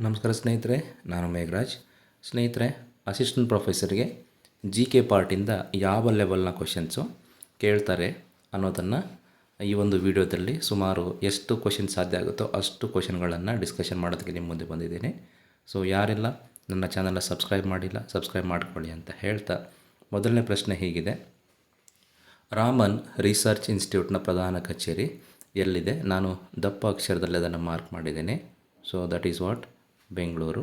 ನಮಸ್ಕಾರ ಸ್ನೇಹಿತರೆ, ನಾನು ಮೇಘರಾಜ್. ಸ್ನೇಹಿತರೆ, ಅಸಿಸ್ಟೆಂಟ್ ಪ್ರೊಫೆಸರ್ಗೆ GK ಪಾರ್ಟಿಂದ ಯಾವ ಲೆವೆಲ್ನ ಕ್ವಶನ್ಸು ಕೇಳ್ತಾರೆ ಅನ್ನೋದನ್ನು ಈ ಒಂದು ವಿಡಿಯೋದಲ್ಲಿ ಸುಮಾರು ಎಷ್ಟು ಕ್ವಶನ್ ಸಾಧ್ಯ ಆಗುತ್ತೋ ಅಷ್ಟು ಕ್ವಶನ್ಗಳನ್ನು ಡಿಸ್ಕಷನ್ ಮಾಡೋದಕ್ಕೆ ನಿಮ್ಮ ಮುಂದೆ ಬಂದಿದ್ದೀನಿ. ಸೊ ಯಾರೆಲ್ಲ ನನ್ನ ಚಾನಲ್ನ ಸಬ್ಸ್ಕ್ರೈಬ್ ಮಾಡಿಲ್ಲ, ಸಬ್ಸ್ಕ್ರೈಬ್ ಮಾಡ್ಕೊಳ್ಳಿ ಅಂತ ಹೇಳ್ತಾ, ಮೊದಲನೇ ಪ್ರಶ್ನೆ ಹೀಗಿದೆ: ರಾಮನ್ ರಿಸರ್ಚ್ ಇನ್ಸ್ಟಿಟ್ಯೂಟ್ನ ಪ್ರಧಾನ ಕಚೇರಿ ಎಲ್ಲಿದೆ? ನಾನು ದಪ್ಪ ಅಕ್ಷರದಲ್ಲಿ ಅದನ್ನು ಮಾರ್ಕ್ ಮಾಡಿದ್ದೇನೆ. So that is what Bengaluru.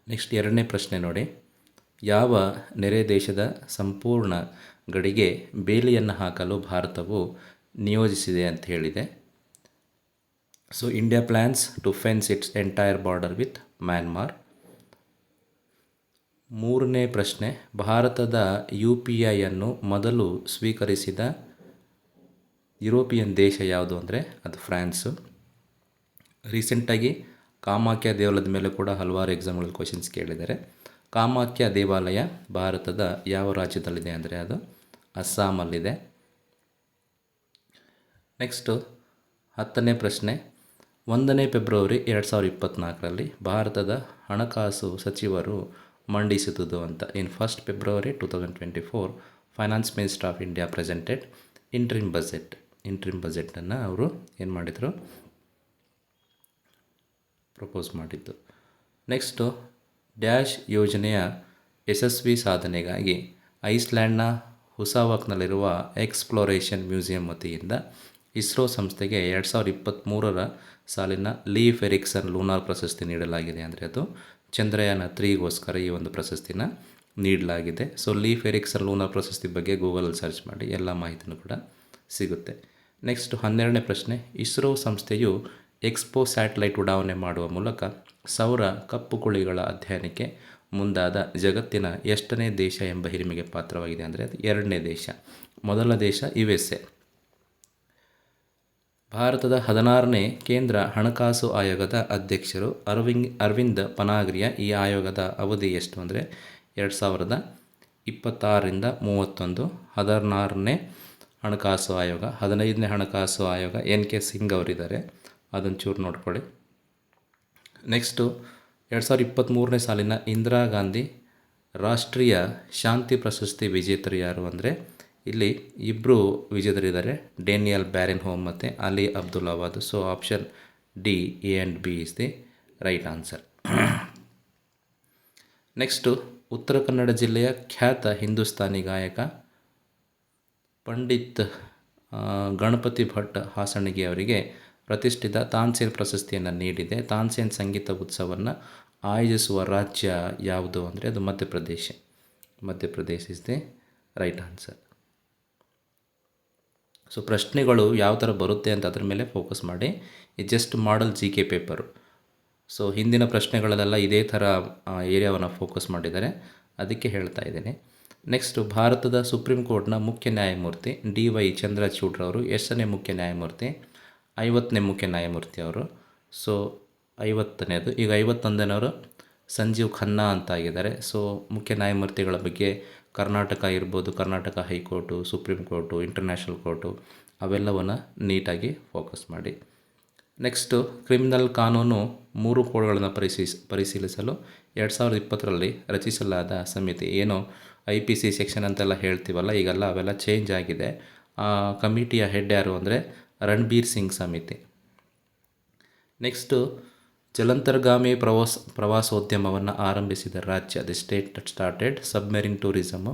Next ಎರಡನೇ ಪ್ರಶ್ನೆ ನೋಡಿ: ಯಾವ ನೆರೆ ದೇಶದ ಸಂಪೂರ್ಣ ಗಡಿಗೆ ಬೇಲಿಯನ್ನು ಹಾಕಲು ಭಾರತವು ನಿಯೋಜಿಸಿದೆ ಅಂತ ಹೇಳಿದೆ? So India plans to fence its entire border with Myanmar. ಮೂರನೇ ಪ್ರಶ್ನೆ: ಭಾರತದ UPI ಅನ್ನು ಮೊದಲು ಸ್ವೀಕರಿಸಿದ ಯುರೋಪಿಯನ್ ದೇಶ ಯಾವುದು ಅಂದರೆ ಅದು ಫ್ರಾನ್ಸು. ರೀಸೆಂಟಾಗಿ ಕಾಮಾಖ್ಯ ದೇವಾಲಯದ ಮೇಲೆ ಕೂಡ ಹಲವಾರು ಎಕ್ಸಾಮ್ಗಳಲ್ಲಿ ಕ್ವಶನ್ಸ್ ಕೇಳಿದ್ದಾರೆ. ಕಾಮಾಖ್ಯ ದೇವಾಲಯ ಭಾರತದ ಯಾವ ರಾಜ್ಯದಲ್ಲಿದೆ ಅಂದರೆ ಅದು ಅಸ್ಸಾಮಲ್ಲಿದೆ. ನೆಕ್ಸ್ಟು 10ನೇ ಪ್ರಶ್ನೆ: 1ನೇ ಫೆಬ್ರವರಿ 2024ರಲ್ಲಿ ಭಾರತದ ಹಣಕಾಸು ಸಚಿವರು ಮಂಡಿಸಿದುದು ಅಂತ. In 1st February 2024 finance minister of India presented interim ಬಜೆಟನ್ನು ಅವರು ಏನು ಮಾಡಿದರು? ಪ್ರಪೋಸ್ ಮಾಡಿದ್ದು. ನೆಕ್ಸ್ಟು ಡ್ಯಾಶ್ ಯೋಜನೆಯ ಯಶಸ್ವಿ ಸಾಧನೆಗಾಗಿ ಐಸ್ಲ್ಯಾಂಡ್ನ ಹುಸಾವಕ್ನಲ್ಲಿರುವ ಎಕ್ಸ್ಪ್ಲೋರೇಷನ್ ಮ್ಯೂಸಿಯಂ ವತಿಯಿಂದ ಇಸ್ರೋ ಸಂಸ್ಥೆಗೆ 2023ರ ಸಾಲಿನ ಲೀಫ್ ಎರಿಕ್ಸನ್ ಲೂನಾರ್ ಪ್ರಶಸ್ತಿ ನೀಡಲಾಗಿದೆ. ಅಂದರೆ ಅದು ಚಂದ್ರಯಾನ 3ಗೋಸ್ಕರ ಈ ಒಂದು ಪ್ರಶಸ್ತಿನ ನೀಡಲಾಗಿದೆ. ಸೊ ಲೀಫ್ ಎರಿಕ್ಸನ್ ಲೂನಾರ್ ಪ್ರಶಸ್ತಿ ಬಗ್ಗೆ ಗೂಗಲಲ್ಲಿ ಸರ್ಚ್ ಮಾಡಿ ಎಲ್ಲ ಮಾಹಿತಿನೂ ಕೂಡ ಸಿಗುತ್ತೆ. ನೆಕ್ಸ್ಟ್ 12ನೇ ಪ್ರಶ್ನೆ: ಇಸ್ರೋ ಸಂಸ್ಥೆಯು ಎಕ್ಸ್ಪೋ ಸ್ಯಾಟಲೈಟ್ ಉಡಾವಣೆ ಮಾಡುವ ಮೂಲಕ ಸೌರ ಕಪ್ಪುಕುಳಿಗಳ ಅಧ್ಯಯನಕ್ಕೆ ಮುಂದಾದ ಜಗತ್ತಿನ ಎಷ್ಟನೇ ದೇಶ ಎಂಬ ಹಿರಿಮೆಗೆ ಪಾತ್ರವಾಗಿದೆ ಅಂದರೆ ಅದು 2ನೇ ದೇಶ. ಮೊದಲ ದೇಶ USA. ಭಾರತದ 16ನೇ ಕೇಂದ್ರ ಹಣಕಾಸು ಆಯೋಗದ ಅಧ್ಯಕ್ಷರು ಅರವಿಂದ್ ಪನಾಗ್ರಿಯಾ. ಈ ಆಯೋಗದ ಅವಧಿ ಎಷ್ಟು ಅಂದರೆ 2026ರಿಂದ 31. 16ನೇ ಹಣಕಾಸು ಆಯೋಗ. 15ನೇ ಹಣಕಾಸು ಆಯೋಗ NK ಸಿಂಗ್ ಅವರಿದ್ದಾರೆ, ಅದನ್ನು ಚೂರು ನೋಡ್ಕೊಳ್ಳಿ. ನೆಕ್ಸ್ಟು 2023ನೇ ಸಾಲಿನ ಇಂದಿರಾ ಗಾಂಧಿ ರಾಷ್ಟ್ರೀಯ ಶಾಂತಿ ಪ್ರಶಸ್ತಿ ವಿಜೇತರು ಯಾರು ಅಂದರೆ ಇಲ್ಲಿ ಇಬ್ಬರು ವಿಜೇತರಿದ್ದಾರೆ, ಡೇನಿಯಲ್ ಬ್ಯಾರೆನ್ಹೋಮ್ ಮತ್ತು Ali Abdul Awad. So option D, A and B is the right answer. Next Uttara Kannada ಜಿಲ್ಲೆಯ ಖ್ಯಾತ ಹಿಂದೂಸ್ತಾನಿ ಗಾಯಕ ಪಂಡಿತ್ ಗಣಪತಿ ಭಟ್ ಹಾಸಣಗಿ ಅವರಿಗೆ ಪ್ರತಿಷ್ಠಿತ ತಾನ್ಸೇನ್ ಪ್ರಶಸ್ತಿಯನ್ನು ನೀಡಿದೆ. ತಾನ್ಸೇನ್ ಸಂಗೀತ ಉತ್ಸವವನ್ನು ಆಯೋಜಿಸುವ ರಾಜ್ಯ ಯಾವುದು ಅಂದರೆ ಅದು Madhya Pradesh is the right answer. So ಪ್ರಶ್ನೆಗಳು ಯಾವ ಥರ ಬರುತ್ತೆ ಅಂತ ಅದ್ರ ಮೇಲೆ ಫೋಕಸ್ ಮಾಡಿ. ಇದು ಜಸ್ಟ್ ಮಾಡಲ್ GK ಪೇಪರು. ಸೊ ಹಿಂದಿನ ಪ್ರಶ್ನೆಗಳಲ್ಲೆಲ್ಲ ಇದೇ ಥರ ಏರಿಯಾವನ್ನು ಫೋಕಸ್ ಮಾಡಿದ್ದಾರೆ, ಅದಕ್ಕೆ ಹೇಳ್ತಾ ಇದ್ದೀನಿ. ನೆಕ್ಸ್ಟು ಭಾರತದ ಸುಪ್ರೀಂ ಕೋರ್ಟ್ನ ಮುಖ್ಯ ನ್ಯಾಯಮೂರ್ತಿ DY ಚಂದ್ರಚೂಡ್ರವರು ಎಷ್ಟನೇ ಮುಖ್ಯ ನ್ಯಾಯಮೂರ್ತಿ? 50ನೇ ಮುಖ್ಯ ನ್ಯಾಯಮೂರ್ತಿ ಅವರು. ಸೊ 50ನೇದು. ಈಗ 51ನೇವರು ಸಂಜೀವ್ ಖನ್ನಾ ಅಂತ ಆಗಿದ್ದಾರೆ. ಸೊ ಮುಖ್ಯ ನ್ಯಾಯಮೂರ್ತಿಗಳ ಬಗ್ಗೆ ಕರ್ನಾಟಕ ಇರ್ಬೋದು, Karnataka high court, supreme court, international court ಅವೆಲ್ಲವನ್ನು ನೀಟಾಗಿ ಫೋಕಸ್ ಮಾಡಿ. ನೆಕ್ಸ್ಟು ಕ್ರಿಮಿನಲ್ ಕಾನೂನು 3 ಕೋಡ್ಗಳನ್ನು ಪರಿಶೀಲಿಸಲು 2020ರಲ್ಲಿ ರಚಿಸಲಾದ ಸಮಿತಿ ಏನು? IPC ಸೆಕ್ಷನ್ ಅಂತೆಲ್ಲ ಹೇಳ್ತೀವಲ್ಲ, ಈಗೆಲ್ಲ ಅವೆಲ್ಲ ಚೇಂಜ್ ಆಗಿದೆ. ಆ ಕಮಿಟಿಯ ಹೆಡ್ ಯಾರು ಅಂದರೆ ರಣಬೀರ್ ಸಿಂಗ್ ಸಮಿತಿ. ನೆಕ್ಸ್ಟು ಜಲಾಂತರ್ಗಾಮಿ ಪ್ರವಾಸೋದ್ಯಮವನ್ನು ಆರಂಭಿಸಿದ ರಾಜ್ಯ, the state that started submarine tourism,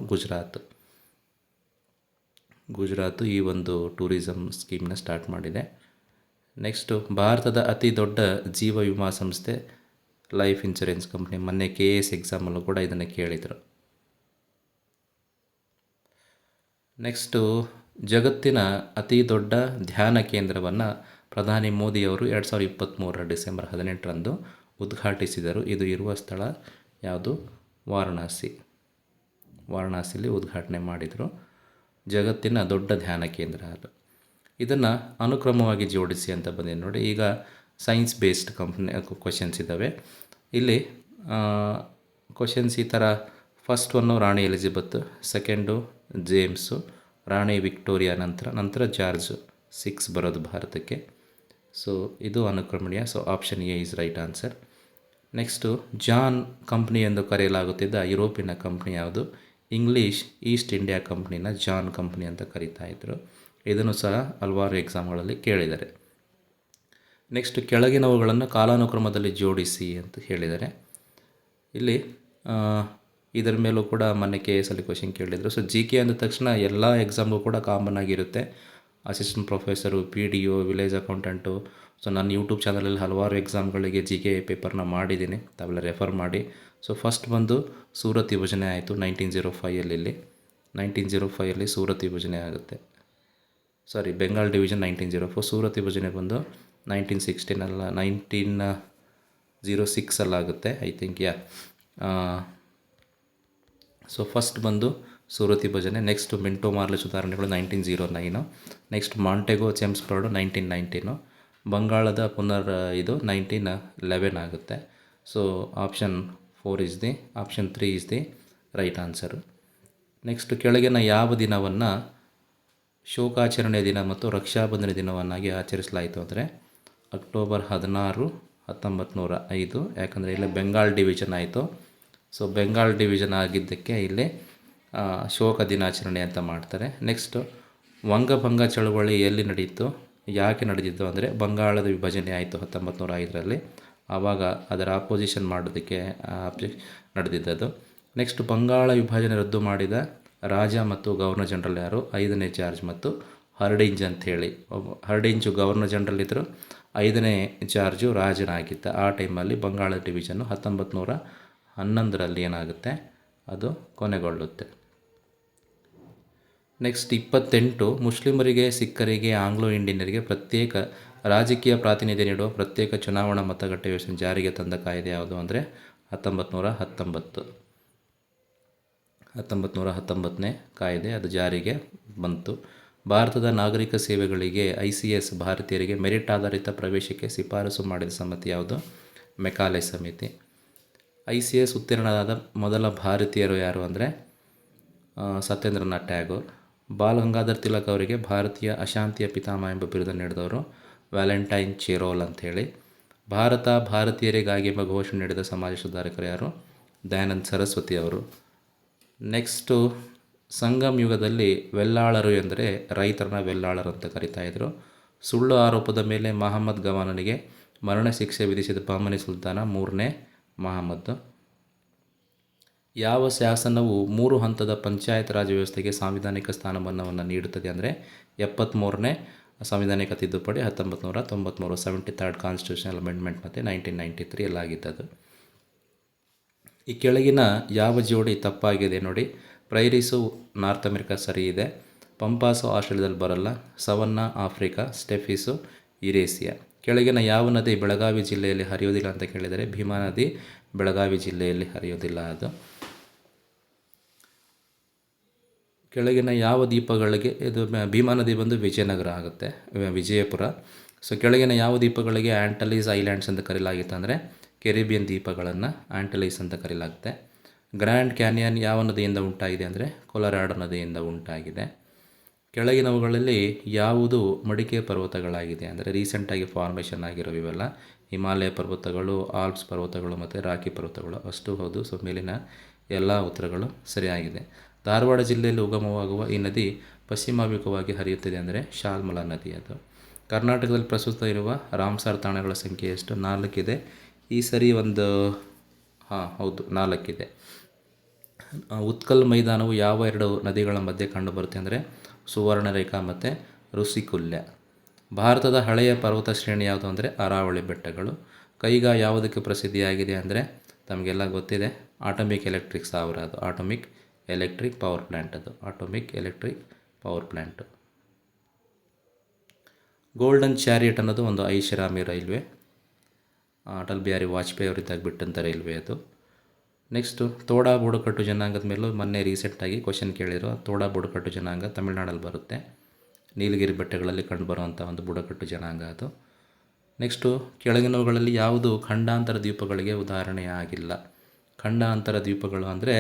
Gujarat ಈ ಒಂದು ಟೂರಿಸಮ್ ಸ್ಕೀಮ್ನ ಸ್ಟಾರ್ಟ್ ಮಾಡಿದೆ. ನೆಕ್ಸ್ಟು ಭಾರತದ ಅತಿ ದೊಡ್ಡ ಜೀವ ವಿಮಾ ಸಂಸ್ಥೆ ಲೈಫ್ ಇನ್ಶೂರೆನ್ಸ್ ಕಂಪ್ನಿ. ಮೊನ್ನೆ KS ಎಕ್ಸಾಮಲ್ಲೂ ಕೂಡ ಇದನ್ನು ಕೇಳಿದರು. ನೆಕ್ಸ್ಟು ಜಗತ್ತಿನ ಅತಿ ದೊಡ್ಡ ಧ್ಯಾನ ಕೇಂದ್ರವನ್ನು ಪ್ರಧಾನಿ ಮೋದಿಯವರು 2023 ಡಿಸೆಂಬರ್ 18ರಂದು ಉದ್ಘಾಟಿಸಿದರು. ಇದು ಇರುವ ಸ್ಥಳ ಯಾವುದು? ವಾರಣಾಸಿಯಲ್ಲಿ ಉದ್ಘಾಟನೆ ಮಾಡಿದರು. ಜಗತ್ತಿನ ದೊಡ್ಡ ಧ್ಯಾನ ಕೇಂದ್ರ ಅದು. ಇದನ್ನು ಅನುಕ್ರಮವಾಗಿ ಜೋಡಿಸಿ ಅಂತ ಬಂದಿದೆ ನೋಡಿ. ಈಗ ಸೈನ್ಸ್ ಬೇಸ್ಡ್ ಕ್ವಶನ್ಸ್ ಇದ್ದಾವೆ ಇಲ್ಲಿ. ಕ್ವಶನ್ಸ್ ಈ ಥರ: ಫಸ್ಟ್ ಒನ್ನು ರಾಣಿ ಎಲಿಜಬೆತ್, ಸೆಕೆಂಡು ಜೇಮ್ಸು, ರಾಣಿ ವಿಕ್ಟೋರಿಯಾ, ನಂತರ ಜಾರ್ಜ್ 6 ಬರೋದು ಭಾರತಕ್ಕೆ. ಸೊ ಇದು ಅನುಕ್ರಮಣೀಯ. So option A is right answer. Next John company ಎಂದು ಕರೆಯಲಾಗುತ್ತಿದ್ದ ಯುರೋಪಿನ ಕಂಪ್ನಿ ಯಾವುದು? ಇಂಗ್ಲೀಷ್ ಈಸ್ಟ್ ಇಂಡಿಯಾ ಕಂಪ್ನಿನ ಜಾನ್ ಕಂಪ್ನಿ ಅಂತ ಕರೀತಾ ಇದ್ದರು. ಇದನ್ನು ಸಹ ಹಲವಾರು ಎಕ್ಸಾಮ್ಗಳಲ್ಲಿ ಕೇಳಿದ್ದಾರೆ. ನೆಕ್ಸ್ಟ್ ಕೆಳಗಿನವುಗಳನ್ನು ಕಾಲಾನುಕ್ರಮದಲ್ಲಿ ಜೋಡಿಸಿ ಅಂತ ಹೇಳಿದ್ದಾರೆ. ಇಲ್ಲಿ ಇದರ ಮೇಲೂ ಕೂಡ ಮೊನ್ನೆ KS ಕ್ವಶನ್ ಕೇಳಿದರು. ಸೊ GK ಅಂದ ತಕ್ಷಣ ಎಲ್ಲ ಎಕ್ಸಾಮ್ಗೂ ಕೂಡ ಕಾಮನ್ ಆಗಿರುತ್ತೆ. Assistant professor, PDO, village accountant. So ನಾನು ಯೂಟ್ಯೂಬ್ ಚಾನಲಲ್ಲಿ ಹಲವಾರು ಎಕ್ಸಾಮ್ಗಳಿಗೆ GK ಪೇಪರ್ನ ಮಾಡಿದ್ದೀನಿ, ತಾವೆಲ್ಲ ರೆಫರ್ ಮಾಡಿ. ಸೊ ಫಸ್ಟ್ ಬಂದು ಸೂರತ್ ವಿಭಜನೆ ಆಯಿತು 1905 1905 ಸೂರತ್ ವಿಭಜನೆ ಆಗುತ್ತೆ. ಸಾರಿ, ಬೆಂಗಾಲ್ ಡಿವಿಷನ್ 1904. ಸೂರತ್ ವಿಭಜನೆ ಬಂದು 1916 1906 ಆಗುತ್ತೆ ಐ ಥಿಂಕ್. ಸೊ ಫಸ್ಟ್ ಬಂದು ಸೂರತ್ ವಿಭಜನೆ. ನೆಕ್ಸ್ಟ್ ಮಿಂಟೋ ಮಾರ್ಲೆ ಸುಧಾರಣೆಗಳು 1909. ನೆಕ್ಸ್ಟ್ ಮಾಂಟೆಗೋ ಚೆಮ್ಸ್ಫರ್ಡು 1919. ಬಂಗಾಳದ ಇದು 1911 ಆಗುತ್ತೆ. So option 3 is the right answer. Next ಕೆಳಗಿನ ಯಾವ ದಿನವನ್ನು ಶೋಕಾಚರಣೆ ದಿನ ಮತ್ತು ರಕ್ಷಾಬಂಧನ ದಿನವನ್ನಾಗಿ ಆಚರಿಸಲಾಯಿತು ಅಂದರೆ ಅಕ್ಟೋಬರ್ 16, 1905. ಯಾಕಂದರೆ ಇಲ್ಲಿ ಬೆಂಗಾಲ್ ಡಿವಿಷನ್ ಆಯಿತು. ಸೊ ಬೆಂಗಾಲ್ ಡಿವಿಷನ್ ಆಗಿದ್ದಕ್ಕೆ ಇಲ್ಲಿ ಶೋಕ ದಿನಾಚರಣೆ ಅಂತ ಮಾಡ್ತಾರೆ. ನೆಕ್ಸ್ಟು ವಂಗಭಂಗ ಚಳವಳಿ ಎಲ್ಲಿ ನಡೆಯಿತು, ಯಾಕೆ ನಡೆದಿತ್ತು ಅಂದರೆ ಬಂಗಾಳದ ವಿಭಜನೆ ಆಯಿತು 1905. ಆವಾಗ ಅದರ ಅಪೋಸಿಷನ್ ಮಾಡೋದಕ್ಕೆ ನಡೆದಿದ್ದದು. ನೆಕ್ಸ್ಟ್ ಬಂಗಾಳ ವಿಭಜನೆ ರದ್ದು ಮಾಡಿದ ರಾಜ ಮತ್ತು ಗವರ್ನರ್ ಜನರಲ್ ಯಾರು? 5ನೇ ಜಾರ್ಜ್ ಮತ್ತು ಹರ್ಡಿಂಜ್ ಅಂಥೇಳಿ. ಹರ್ಡಿಂಜು ಗವರ್ನರ್ ಜನರಲ್ ಇದ್ದರು, 5ನೇ ಜಾರ್ಜು ರಾಜನಾಗಿದ್ದ. ಆ ಟೈಮಲ್ಲಿ ಬಂಗಾಳ ಡಿವಿಷನ್ನು 1911 ಏನಾಗುತ್ತೆ, ಅದು ಕೊನೆಗೊಳ್ಳುತ್ತೆ. ನೆಕ್ಸ್ಟ್ 28 ಮುಸ್ಲಿಮರಿಗೆ, ಸಿಖ್ಖರಿಗೆ, ಆಂಗ್ಲೋ ಇಂಡಿಯನ್ನರಿಗೆ ಪ್ರತ್ಯೇಕ ರಾಜಕೀಯ ಪ್ರಾತಿನಿಧ್ಯ ನೀಡುವ ಪ್ರತ್ಯೇಕ ಚುನಾವಣಾ ಮತಗಟ್ಟೆ ವ್ಯವಸ್ಥೆ ಜಾರಿಗೆ ತಂದ ಕಾಯ್ದೆ ಯಾವುದು ಅಂದರೆ 1919ನೇ ಕಾಯ್ದೆ ಅದು ಜಾರಿಗೆ ಬಂತು. ಭಾರತದ ನಾಗರಿಕ ಸೇವೆಗಳಿಗೆ ICS ಭಾರತೀಯರಿಗೆ ಮೆರಿಟ್ ಆಧಾರಿತ ಪ್ರವೇಶಕ್ಕೆ ಶಿಫಾರಸು ಮಾಡಿದ ಸಮಿತಿ ಯಾವುದು? ಮೆಕಾಲೆ ಸಮಿತಿ. ICS ಉತ್ತೀರ್ಣರಾದ ಮೊದಲ ಭಾರತೀಯರು ಯಾರು ಅಂದರೆ ಸತ್ಯೇಂದ್ರನಾಥ್ ಟ್ಯಾಗೋರ್. ಬಾಲ್ ಗಂಗಾಧರ್ ತಿಲಕ್ ಅವರಿಗೆ ಭಾರತೀಯ ಅಶಾಂತಿಯ ಪಿತಾಮಹ ಎಂಬ ಬಿರುದನ್ನು ನೀಡಿದವರು ವ್ಯಾಲೆಂಟೈನ್ ಚೆರೋಲ್ ಅಂಥೇಳಿ. ಭಾರತೀಯರಿಗಾಗಿ ಎಂಬ ಘೋಷಣೆ ನೀಡಿದ ಸಮಾಜ ಸುಧಾರಕರು ಯಾರು? ದಯಾನಂದ ಸರಸ್ವತಿ ಅವರು. ನೆಕ್ಸ್ಟು ಸಂಗಮ್ ಯುಗದಲ್ಲಿ ವೆಲ್ಲಾಳರು ಎಂದರೆ ರೈತರನ್ನ ವೆಲ್ಲಾಳರು ಅಂತ ಕರೀತಾಯಿದ್ರು. ಸುಳ್ಳು ಆರೋಪದ ಮೇಲೆ ಮಹಮ್ಮದ್ ಗವಾನನಿಗೆ ಮರಣ ಶಿಕ್ಷೆ ವಿಧಿಸಿದ ಬಹಮನಿ ಸುಲ್ತಾನ 3ನೇ ಮಹಮ್ಮದ್. ಯಾವ ಶಾಸನವು 3 ಹಂತದ ಪಂಚಾಯತ್ ರಾಜ್ ವ್ಯವಸ್ಥೆಗೆ ಸಾಂವಿಧಾನಿಕ ಸ್ಥಾನಮಾನವನ್ನು ನೀಡುತ್ತದೆ ಅಂದರೆ 73ನೇ ಸಂವಿಧಾನಿಕ ತಿದ್ದುಪಡಿ 1993, 73rd ಕಾನ್ಸ್ಟಿಟ್ಯೂಷನಲ್ ಅಮೆಂಡ್ಮೆಂಟ್ ಮತ್ತು 1993 ಆಗಿದ್ದದು. ಈ ಕೆಳಗಿನ ಯಾವ ಜೋಡಿ ತಪ್ಪಾಗಿದೆ ನೋಡಿ. ಪ್ರೈರಿಸು ನಾರ್ತ್ ಅಮೆರಿಕಾ ಸರಿ ಇದೆ, ಪಂಪಾಸು ಆಸ್ಟ್ರೇಲಿಯಾದಲ್ಲಿ ಬರಲ್ಲ, ಸವನ್ನಾ ಆಫ್ರಿಕಾ, ಸ್ಟೆಫಿಸು ಯುರೇಸಿಯಾ. ಕೆಳಗಿನ ಯಾವ ನದಿ ಬೆಳಗಾವಿ ಜಿಲ್ಲೆಯಲ್ಲಿ ಹರಿಯೋದಿಲ್ಲ ಅಂತ ಕೇಳಿದರೆ ಭೀಮಾ ನದಿ ಬೆಳಗಾವಿ ಜಿಲ್ಲೆಯಲ್ಲಿ ಹರಿಯೋದಿಲ್ಲ. ಅದು ಕೆಳಗಿನ ಯಾವ ದ್ವೀಪಗಳಿಗೆ, ಇದು ಭೀಮಾ ನದಿ ಬಂದು ವಿಜಯನಗರ ಆಗುತ್ತೆ, ವಿಜಯಪುರ. ಸೊ ಕೆಳಗಿನ ಯಾವ ದ್ವೀಪಗಳಿಗೆ ಆ್ಯಂಟಲೀಸ್ ಐಲ್ಯಾಂಡ್ಸ್ ಅಂತ ಕರೆಯಲಾಗಿತ್ತು ಅಂದರೆ ಕೆರಿಬಿಯನ್ ದ್ವೀಪಗಳನ್ನು ಆ್ಯಂಟಲೀಸ್ ಅಂತ ಕರೆಯಲಾಗುತ್ತೆ. ಗ್ರ್ಯಾಂಡ್ ಕ್ಯಾನಿಯನ್ ಯಾವ ನದಿಯಿಂದ ಉಂಟಾಗಿದೆ ಅಂದರೆ ಕೊಲರಾಡೋ ನದಿಯಿಂದ ಉಂಟಾಗಿದೆ. ಕೆಳಗಿನವುಗಳಲ್ಲಿ ಯಾವುದು ಮಡಿಕೆ ಪರ್ವತಗಳಾಗಿದೆ ಅಂದರೆ ರೀಸೆಂಟಾಗಿ ಫಾರ್ಮೇಷನ್ ಆಗಿರೋ ಇವೆಲ್ಲ ಹಿಮಾಲಯ ಪರ್ವತಗಳು, ಆಲ್ಪ್ಸ್ ಪರ್ವತಗಳು ಮತ್ತು ರಾಕಿ ಪರ್ವತಗಳು. ಅಷ್ಟು ಹೌದು. ಸೊ ಮೇಲಿನ ಎಲ್ಲ ಉತ್ತರಗಳು ಸರಿಯಾಗಿದೆ. ಧಾರವಾಡ ಜಿಲ್ಲೆಯಲ್ಲಿ ಉಗಮವಾಗುವ ಈ ನದಿ ಪಶ್ಚಿಮಾಭಿಮುಖವಾಗಿ ಹರಿಯುತ್ತದೆ ಅಂದರೆ ಶಾಲ್ಮಲಾ ನದಿ. ಅದು ಕರ್ನಾಟಕದಲ್ಲಿ ಪ್ರಸ್ತುತ ಇರುವ ರಾಮ್ಸಾರ್ ತಾಣಗಳ ಸಂಖ್ಯೆ ಎಷ್ಟು? 4 ಇದೆ. ಈ ಸರಿ ಒಂದು ಹೌದು 4 ಇದೆ. ಉತ್ಕಲ್ ಮೈದಾನವು ಯಾವ 2 ನದಿಗಳ ಮಧ್ಯೆ ಕಂಡುಬರುತ್ತೆ ಅಂದರೆ ಸುವರ್ಣರೇಖಾ ಮತ್ತು ಋಷಿಕುಲ್ಯ. ಭಾರತದ ಹಳೆಯ ಪರ್ವತ ಶ್ರೇಣಿ ಯಾವುದು ಅಂದರೆ ಅರಾವಳಿ ಬೆಟ್ಟಗಳು. ಕೈಗಾ ಯಾವುದಕ್ಕೆ ಪ್ರಸಿದ್ಧಿಯಾಗಿದೆ ಅಂದರೆ ತಮಗೆಲ್ಲ ಗೊತ್ತಿದೆ, ಆಟೋಮಿಕ್ ಎಲೆಕ್ಟ್ರಿಕ್ ಸ್ಥಾವರ. ಅದು ಆಟೋಮಿಕ್ ಎಲೆಕ್ಟ್ರಿಕ್ ಪವರ್ ಪ್ಲ್ಯಾಂಟ್. ಅದು atomic electric power plant. Golden chariot ಅನ್ನೋದು ಒಂದು ಐಷಾರಾಮಿ ರೈಲ್ವೆ, ಅಟಲ್ ಬಿಹಾರಿ ವಾಜಪೇಯಿ ಅವರಿದ್ದಾಗ ಬಿಟ್ಟಂಥ ರೈಲ್ವೆ ಅದು. ನೆಕ್ಸ್ಟು ತೋಡಾ ಬುಡಕಟ್ಟು ಜನಾಂಗದ ಮೇಲೂ ಮೊನ್ನೆ ರೀಸೆಂಟಾಗಿ ಕ್ವಶನ್ ಕೇಳಿರೋ. ತೋಡಾ ಬುಡಕಟ್ಟು ಜನಾಂಗ ತಮಿಳ್ನಾಡಲ್ಲಿ ಬರುತ್ತೆ, ನೀಲಗಿರಿ ಬೆಟ್ಟಗಳಲ್ಲಿ ಕಂಡುಬರುವಂಥ ಒಂದು ಬುಡಕಟ್ಟು ಜನಾಂಗ ಅದು. ನೆಕ್ಸ್ಟು ಕೆಳಗಿನವುಗಳಲ್ಲಿ ಯಾವುದು ಖಂಡಾಂತರ ದ್ವೀಪಗಳಿಗೆ ಉದಾಹರಣೆಯಾಗಿಲ್ಲ? ಖಂಡಾಂತರ ದ್ವೀಪಗಳು ಅಂದರೆ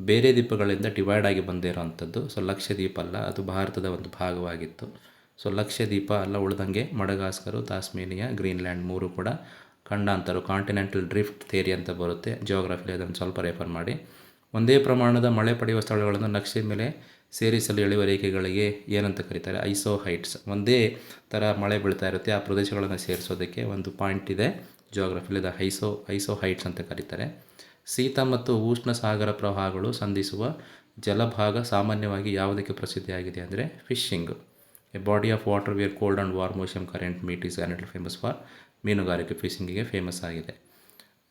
ಬೇರೆ ದ್ವೀಪಗಳಿಂದ ಡಿವೈಡ್ ಆಗಿ ಬಂದಿರೋವಂಥದ್ದು. ಸೊ ಲಕ್ಷದ್ವೀಪ ಅಲ್ಲ, ಅದು ಭಾರತದ ಒಂದು ಭಾಗವಾಗಿತ್ತು. ಸೊ ಲಕ್ಷದ್ವೀಪ ಎಲ್ಲ ಉಳಿದಂಗೆ ಮಡಗಾಸ್ಕರು, ತಾಸ್ಮೇನಿಯಾ, ಗ್ರೀನ್ಲ್ಯಾಂಡ್ 3 ಕೂಡ ಖಂಡಾಂತರ ಕಾಂಟಿನೆಂಟಲ್ ಡ್ರಿಫ್ಟ್ ಥಿಯರಿ ಅಂತ ಬರುತ್ತೆ. ಜಿಯೋಗ್ರಫಿಲಿ ಅದನ್ನು ಸ್ವಲ್ಪ ರೆಫರ್ ಮಾಡಿ. ಒಂದೇ ಪ್ರಮಾಣದ ಮಳೆ ಪಡೆಯುವ ಸ್ಥಳಗಳನ್ನು ನಕ್ಷೆ ಮೇಲೆ ಸೇರಿಸಲು ಎಳೆಯುವ ರೇಖೆಗಳಿಗೆ ಏನಂತ ಕರೀತಾರೆ? ಐಸೋಹೈಟ್ಸ್. ಒಂದೇ ಥರ ಮಳೆ ಬೀಳ್ತಾ ಇರುತ್ತೆ, ಆ ಪ್ರದೇಶಗಳನ್ನು ಸೇರಿಸೋದಕ್ಕೆ ಒಂದು ಪಾಯಿಂಟ್ ಇದೆ ಜಿಯೋಗ್ರಫಿಲಿ, ಅದು ಐಸೋಹೈಟ್ಸ್ ಅಂತ ಕರೀತಾರೆ. ಶೀತ ಮತ್ತು ಉಷ್ಣ ಸಾಗರ ಪ್ರವಾಹಗಳು ಸಂಧಿಸುವ ಜಲಭಾಗ ಸಾಮಾನ್ಯವಾಗಿ ಯಾವುದಕ್ಕೆ ಪ್ರಸಿದ್ಧಿಯಾಗಿದೆ ಅಂದರೆ fishing. A body of water where cold and warm ocean current meet is and famous for ಮೀನುಗಾರಿಕೆ, ಫಿಶಿಂಗಿಗೆ ಫೇಮಸ್ ಆಗಿದೆ.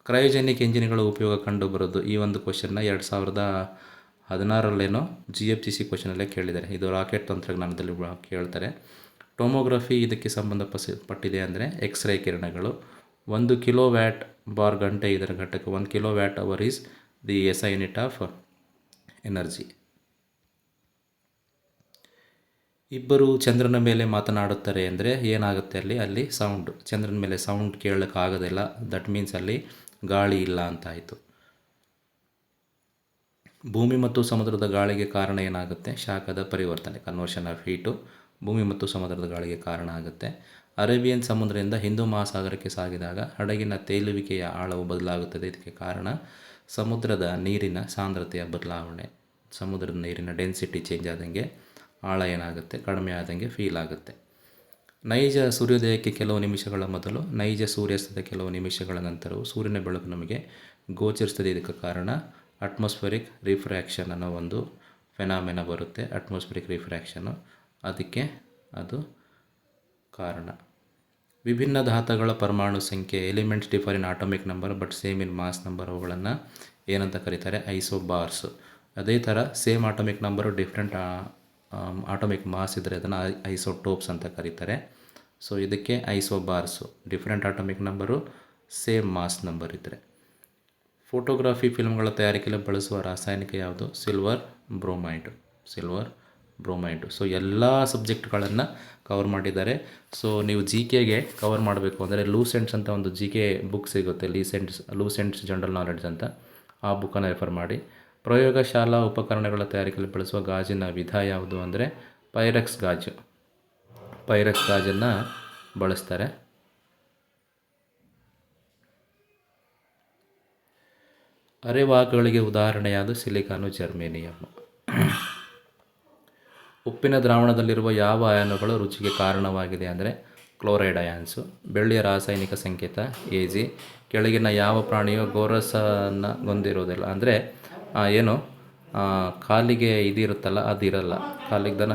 ಕ್ರಯೋಜೆನಿಕ್ ಎಂಜಿನ್ಗಳ ಉಪಯೋಗ ಕಂಡು ಬರೋದು. ಈ ಒಂದು ಕ್ವಶನ್ನ 2016ರಲ್ಲೇನೋ GFGC ಕ್ವಶನಲ್ಲೇ ಕೇಳಿದ್ದಾರೆ. ಇದು ರಾಕೆಟ್ ತಂತ್ರಜ್ಞಾನದಲ್ಲಿ ಕೇಳ್ತಾರೆ. ಟೊಮೊಗ್ರಫಿ ಇದಕ್ಕೆ ಸಂಬಂಧಪಟ್ಟಿದೆ ಅಂದರೆ ಎಕ್ಸ್ರೇ ಕಿರಣಗಳು. 1 ಕಿಲೋವ್ಯಾಟ್ ಬಾರ್ ಗಂಟೆ ಇದರ ಘಟಕ. 1 kilowatt hour is the SI unit of energy. ಇಬ್ಬರು ಚಂದ್ರನ ಮೇಲೆ ಮಾತನಾಡುತ್ತಾರೆ ಅಂದರೆ ಏನಾಗುತ್ತೆ? ಅಲ್ಲಿ ಸೌಂಡ್, ಚಂದ್ರನ ಮೇಲೆ ಸೌಂಡ್ ಕೇಳೋಕ್ಕಾಗೋದಿಲ್ಲ. ದಟ್ ಮೀನ್ಸ್ ಅಲ್ಲಿ ಗಾಳಿ ಇಲ್ಲ ಅಂತಾಯಿತು. ಭೂಮಿ ಮತ್ತು ಸಮುದ್ರದ ಗಾಳಿಗೆ ಕಾರಣ ಏನಾಗುತ್ತೆ? ಶಾಖದ ಪರಿವರ್ತನೆ, ಕನ್ವರ್ಷನ್ ಆಫ್ ಹೀಟು ಭೂಮಿ ಮತ್ತು ಸಮುದ್ರದ ಗಾಳಿಗೆ ಕಾರಣ ಆಗುತ್ತೆ. ಅರೇಬಿಯನ್ ಸಮುದ್ರದಿಂದ ಹಿಂದೂ ಮಹಾಸಾಗರಕ್ಕೆ ಸಾಗಿದಾಗ ಹಡಗಿನ ತೇಲುವಿಕೆಯ ಆಳವು ಬದಲಾಗುತ್ತದೆ. ಇದಕ್ಕೆ ಕಾರಣ ಸಮುದ್ರದ ನೀರಿನ ಸಾಂದ್ರತೆಯ ಬದಲಾವಣೆ. ಸಮುದ್ರದ ನೀರಿನ ಡೆನ್ಸಿಟಿ ಚೇಂಜ್ ಆದಂಗೆ ಆಳ ಏನಾಗುತ್ತೆ? ಕಡಿಮೆ ಆದಂಗೆ ಫೀಲ್ ಆಗುತ್ತೆ. ನೈಜ ಸೂರ್ಯೋದಯಕ್ಕೆ ಕೆಲವು ನಿಮಿಷಗಳ ಮೊದಲು, ನೈಜ ಸೂರ್ಯಾಸ್ತದ ಕೆಲವು ನಿಮಿಷಗಳ ನಂತರವೂ ಸೂರ್ಯನ ಬೆಳಕು ನಮಗೆ ಗೋಚರಿಸ್ತದೆ. ಇದಕ್ಕೆ ಕಾರಣ ಅಟ್ಮಾಸ್ಫಿಯರಿಕ್ ರಿಫ್ರ್ಯಾಕ್ಷನ್ ಅನ್ನೋ ಒಂದು ಫೆನಾಮಿನ ಬರುತ್ತೆ. ಅಟ್ಮಾಸ್ಫಿಯರಿಕ್ ರಿಫ್ರ್ಯಾಕ್ಷನು, ಅದಕ್ಕೆ ಅದು ಕಾರಣ. ವಿಭಿನ್ನ ಧಾತುಗಳ ಪರಮಾಣು ಸಂಖ್ಯೆ, elements differ in atomic number but same in mass number, ಅವುಗಳನ್ನು ಏನಂತ ಕರೀತಾರೆ? ಐಸೋಬಾರ್ಸ್. ಅದೇ ಥರ same atomic number different atomic mass ಇದ್ದರೆ ಅದನ್ನು ಐಸೋಟೋಪ್ಸ್ ಅಂತ ಕರೀತಾರೆ. ಸೊ ಇದಕ್ಕೆ isobars. Different atomic number, same mass number ಇದ್ದರೆ. ಫೋಟೋಗ್ರಫಿ ಫಿಲ್ಮ್ಗಳ ತಯಾರಿಕೆಯಲ್ಲಿ ಬಳಸುವ ರಾಸಾಯನಿಕ ಯಾವುದು? ಸಿಲ್ವರ್ ಬ್ರೋಮೈಡು. ಸೊ ಎಲ್ಲ ಸಬ್ಜೆಕ್ಟ್ಗಳನ್ನು ಕವರ್ ಮಾಡಿದ್ದಾರೆ. ಸೊ ನೀವು GKಗೆ ಕವರ್ ಮಾಡಬೇಕು ಅಂದರೆ ಲೂಸೆಂಟ್ಸ್ ಅಂತ ಒಂದು GK ಬುಕ್ ಸಿಗುತ್ತೆ, ಲೂಸೆಂಟ್ಸ್ ಜನರಲ್ ನಾಲೆಡ್ಜ್ ಅಂತ. ಆ ಬುಕ್ಕನ್ನು ರೆಫರ್ ಮಾಡಿ. ಪ್ರಯೋಗಶಾಲಾ ಉಪಕರಣಗಳ ತಯಾರಿಕೆಯಲ್ಲಿ ಬಳಸುವ ಗಾಜಿನ ವಿಧ ಯಾವುದು ಅಂದರೆ ಪೈರೆಕ್ಸ್ ಗಾಜನ್ನು ಬಳಸ್ತಾರೆ. ಅರೆವಾಹಕಗಳಿಗೆ ಉದಾಹರಣೆ ಯಾವುದು? Silicon, germanium. ಉಪ್ಪಿನ ದ್ರಾವಣದಲ್ಲಿರುವ ಯಾವ ಅಯಾನುಗಳು ರುಚಿಗೆ ಕಾರಣವಾಗಿದೆ ಅಂದರೆ ಕ್ಲೋರೈಡ್ ಅಯಾನ್ಸು. ಬೆಳ್ಳಿಯ ರಾಸಾಯನಿಕ ಸಂಕೇತ Ag. ಕೆಳಗಿನ ಯಾವ ಪ್ರಾಣಿಯು ಗೋರಸನ್ನು ಹೊಂದಿರೋದಿಲ್ಲ ಅಂದರೆ ಕಾಲಿಗೆ ಇದಿರುತ್ತಲ್ಲ, ಅದಿರಲ್ಲ. ಕಾಲಿಗೆ ದನ